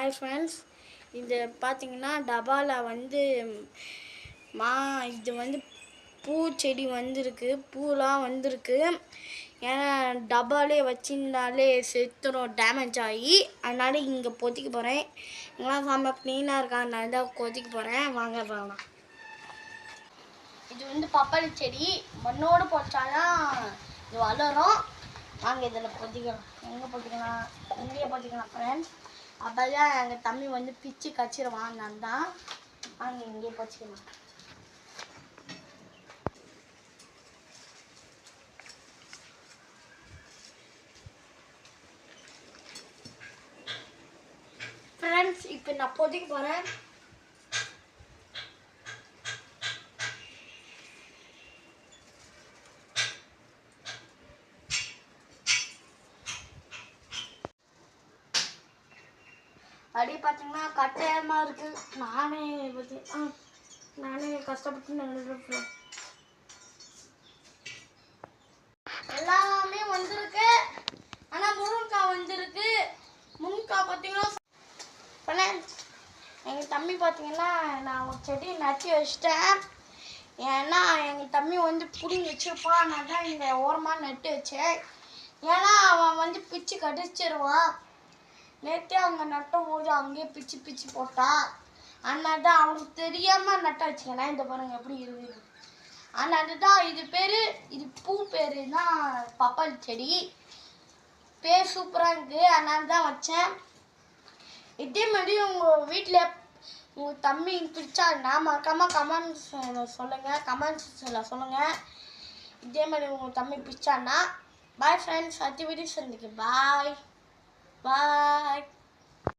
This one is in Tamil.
Bye friends. இது பார்த்தீங்கன்னா டபாவில் வந்து இது வந்து பூச்செடி வந்திருக்கு, பூலாம் வந்திருக்கு. ஏன்னா டபாலே வச்சிருந்தாலே செத்துரும் டேமேஜ் ஆகி. அதனால் இங்கே பொத்திக்க போகிறேன். இங்கெல்லாம் செம்ம க்ளீனாக இருக்கா, அதனால தான் கொத்திக்க போகிறேன். வாங்க வாங்கலாம். இது வந்து பப்பாளி செடி, மண்ணோடு போட்டாதான் இது வளரும். வாங்க இதில் பொத்திக்கலாம். எங்கே பொத்திக்கலாம்? இங்கேயே பொத்திக்கலாம் ஃப்ரெண்ட்ஸ். அப்போ தான் எங்கள் தம்பி வந்து பிச்சு கச்சிருவான். நான் தான் வாங்க இங்கேயே பொத்திக்கலாம். ஃப்ரெண்ட்ஸ் இப்போ நான் பொத்திக்க போகிறேன். அப்படி பார்த்தீங்கன்னா கட்டாயமாக இருக்குது. நானே கஷ்டப்பட்டு நடந்துருக்கேன். எல்லாமே வந்திருக்கு. ஆனால் முருங்கைக்காய் வந்திருக்கு. முருங்கைக்காய் பார்த்தீங்கன்னா எங்கள் தம்பி பார்த்தீங்கன்னா நான் ஒரு செடி நட்டி வச்சிட்டேன். ஏன்னா எங்கள் தம்பி வந்து பிடிங்கி வச்சிருப்பான். நான் தான் இங்கே ஓரமாக நட்டு வச்சேன். ஏன்னா அவன் வந்து பிச்சு கடிச்சிருவான். நேற்றே அவங்க நட்டும் போது அங்கேயே பிச்சு போட்டான். அதனால தான் அவனுக்கு தெரியாமல் நட்ட வச்சுக்கேன். இந்த பாருங்க எப்படி இருக்குது. அதனால தான் இது பூ பேர் தான் பப்பாளி செடி. பேர் சூப்பராக இருக்குது. அதனால தான் வச்சேன். இதே மாதிரி உங்கள் வீட்டில் உங்கள் தம்பி பிடிச்சாருன்னா மறக்காமல் கமெண்ட்ஸில் சொல்லுங்கள். இதே மாதிரி உங்கள் தம்பி பிடிச்சாருன்னா பாய் ஃப்ரெண்ட்ஸ். அடுத்த வீடியோ சந்திக்கு. பாய்.